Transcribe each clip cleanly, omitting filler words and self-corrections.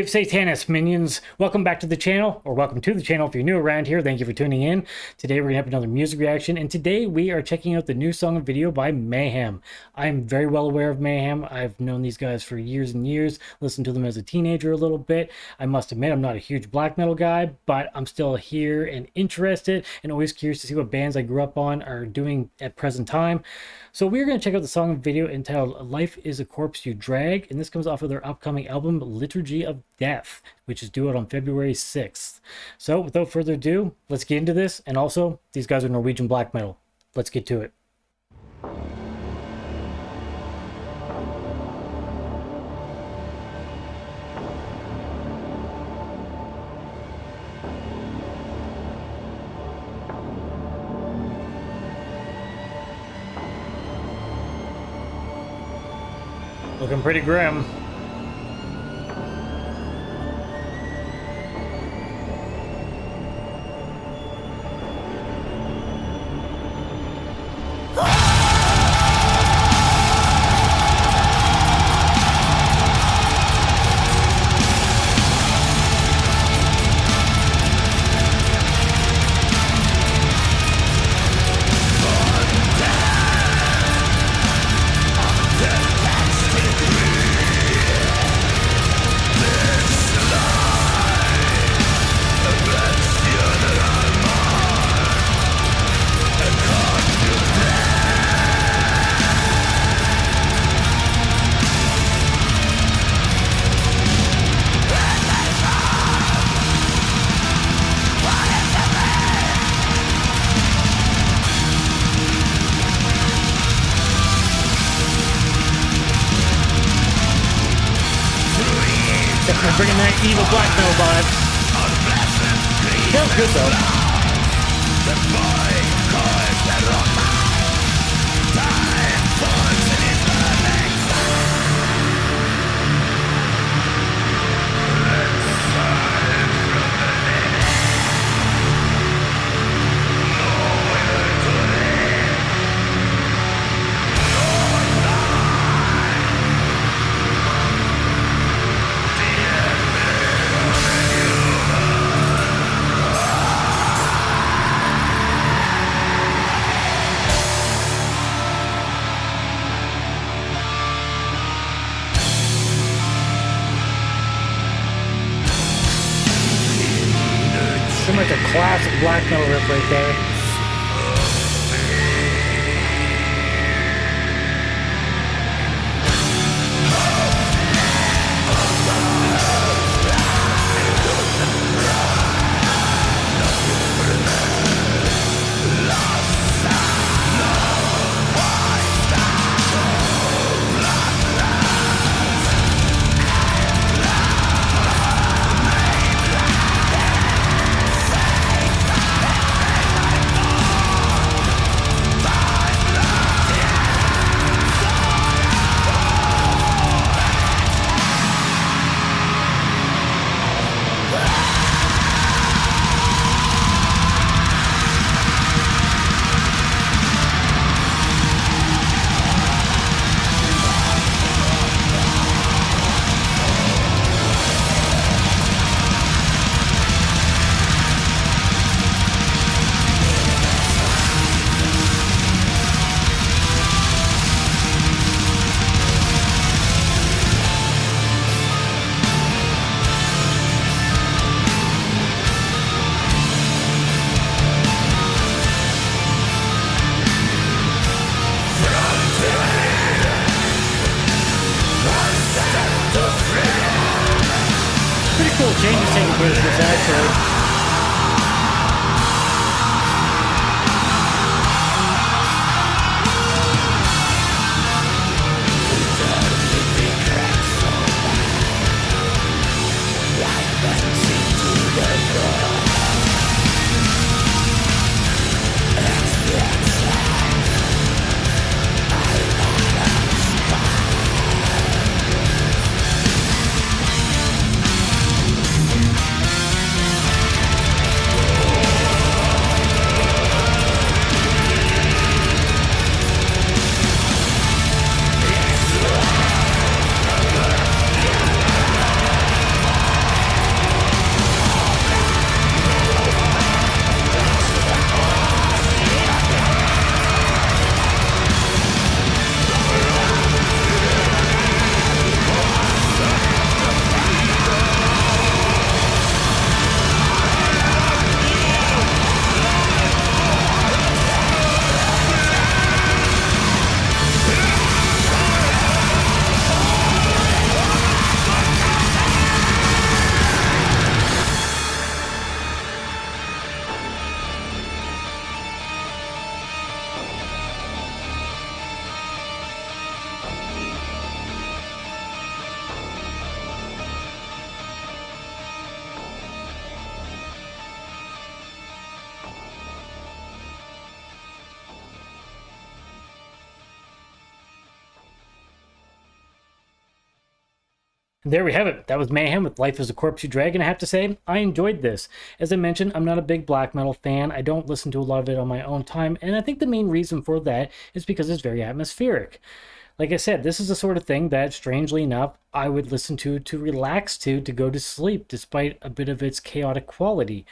Brave Satanist minions, welcome back to the channel, or welcome to the channel if you're new around here. Thank you for tuning in. Today we're gonna have another music reaction, and today we are checking out the new song and video by Mayhem. I'm very well aware of Mayhem. I've known these guys for years and years, listened to them as a teenager a little bit. I must admit I'm not a huge black metal guy, but I'm still here and interested and always curious to see what bands I grew up on are doing at present time. So we're going to check out the song and video entitled Life is a Corpse You Drag, and this comes off of their upcoming album Liturgy of Death, which is due out on February 6th. So without further ado, let's get into this. And also, these guys are Norwegian black metal. Let's get to it. Looking pretty grim. Definitely bringing that evil black metal vibe. Sounds good though. Seems like a classic black metal riff right there. Cool changes taking place with this actually. There we have it. That was Mayhem with Life as a Corpse You Drag, and I have to say, I enjoyed this. As I mentioned, I'm not a big black metal fan. I don't listen to a lot of it on my own time, and I think the main reason for that is because it's very atmospheric. Like I said, this is the sort of thing that, strangely enough, I would listen to relax to go to sleep, despite a bit of its chaotic quality.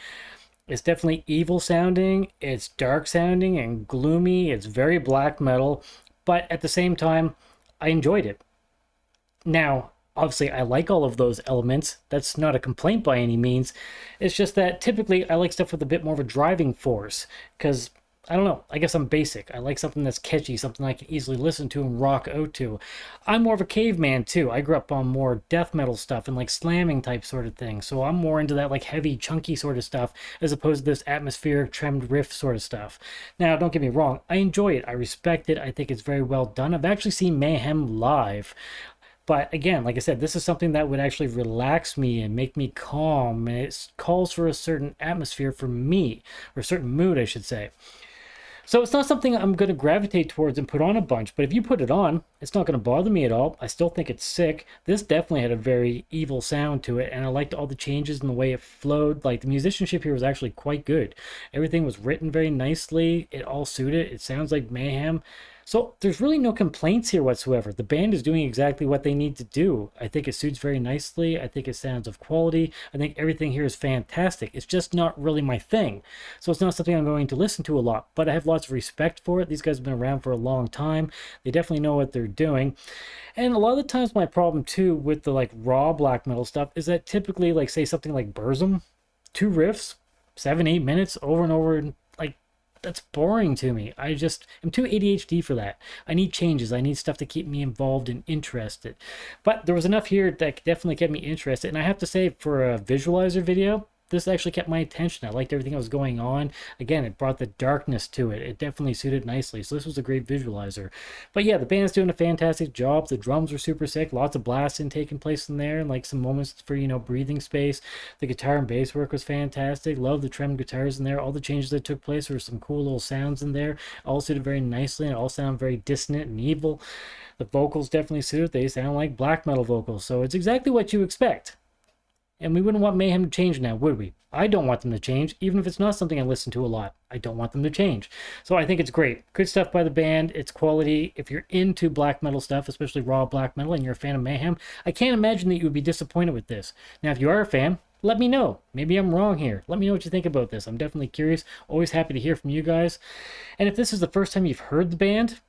It's definitely evil sounding, it's dark sounding and gloomy, it's very black metal, but at the same time, I enjoyed it. Now, obviously, I like all of those elements. That's not a complaint by any means. It's just that typically I like stuff with a bit more of a driving force, because I don't know, I guess I'm basic. I like something that's catchy, something I can easily listen to and rock out to. I'm more of a caveman too. I grew up on more death metal stuff and like slamming type sort of thing. So I'm more into that like heavy, chunky sort of stuff as opposed to this atmospheric, trimmed riff sort of stuff. Now, don't get me wrong, I enjoy it. I respect it. I think it's very well done. I've actually seen Mayhem live. But again, like I said, this is something that would actually relax me and make me calm. And it calls for a certain atmosphere for me, or a certain mood, I should say. So it's not something I'm going to gravitate towards and put on a bunch, but if you put it on, it's not going to bother me at all. I still think it's sick. This definitely had a very evil sound to it, and I liked all the changes in the way it flowed. Like, the musicianship here was actually quite good. Everything was written very nicely. It all suited. It sounds like Mayhem. So there's really no complaints here whatsoever. The band is doing exactly what they need to do. I think it suits very nicely. I think it sounds of quality. I think everything here is fantastic. It's just not really my thing. So it's not something I'm going to listen to a lot, but I have lots of respect for it. These guys have been around for a long time. They definitely know what they're doing. And a lot of the times my problem too with the like raw black metal stuff is that typically, like, say something like Burzum, 2 riffs, 7-8 minutes over and over, and like, that's boring to me. I'm too ADHD for that. I need changes. I need stuff to keep me involved and interested. But there was enough here that definitely kept me interested. And I have to say, for a visualizer video, this actually kept my attention. I liked everything that was going on. Again, it brought the darkness to it. It definitely suited nicely. So this was a great visualizer. But yeah, the band's doing a fantastic job. The drums were super sick. Lots of blasting taking place in there, and like some moments for, you know, breathing space. The guitar and bass work was fantastic. Love the trimmed guitars in there. All the changes that took place, there were some cool little sounds in there. All suited very nicely, and it all sounded very dissonant and evil. The vocals definitely suited. They sound like black metal vocals. So it's exactly what you expect. And we wouldn't want Mayhem to change now, would we? I don't want them to change, even if it's not something I listen to a lot. I don't want them to change. So I think it's great. Good stuff by the band. It's quality. If you're into black metal stuff, especially raw black metal, and you're a fan of Mayhem, I can't imagine that you would be disappointed with this. Now, if you are a fan, let me know. Maybe I'm wrong here. Let me know what you think about this. I'm definitely curious. Always happy to hear from you guys. And if this is the first time you've heard the band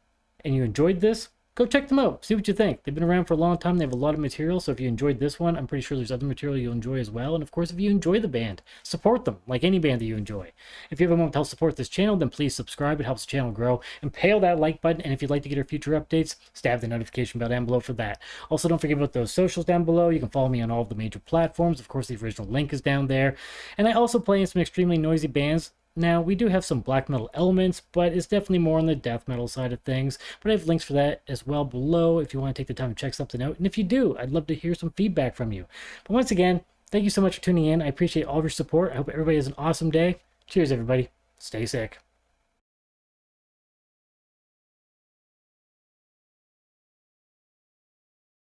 and you enjoyed this, go check them out. See what you think. They've been around for a long time. They have a lot of material. So if you enjoyed this one, I'm pretty sure there's other material you'll enjoy as well. And of course, if you enjoy the band, support them like any band that you enjoy. If you have a moment to help support this channel, then please subscribe. It helps the channel grow. And pale that like button. And if you'd like to get our future updates, stab the notification bell down below for that. Also, don't forget about those socials down below. You can follow me on all of the major platforms. Of course, the original link is down there. And I also play in some extremely noisy bands. Now, we do have some black metal elements, but it's definitely more on the death metal side of things. But I have links for that as well below if you want to take the time to check something out. And if you do, I'd love to hear some feedback from you. But once again, thank you so much for tuning in. I appreciate all of your support. I hope everybody has an awesome day. Cheers, everybody. Stay sick.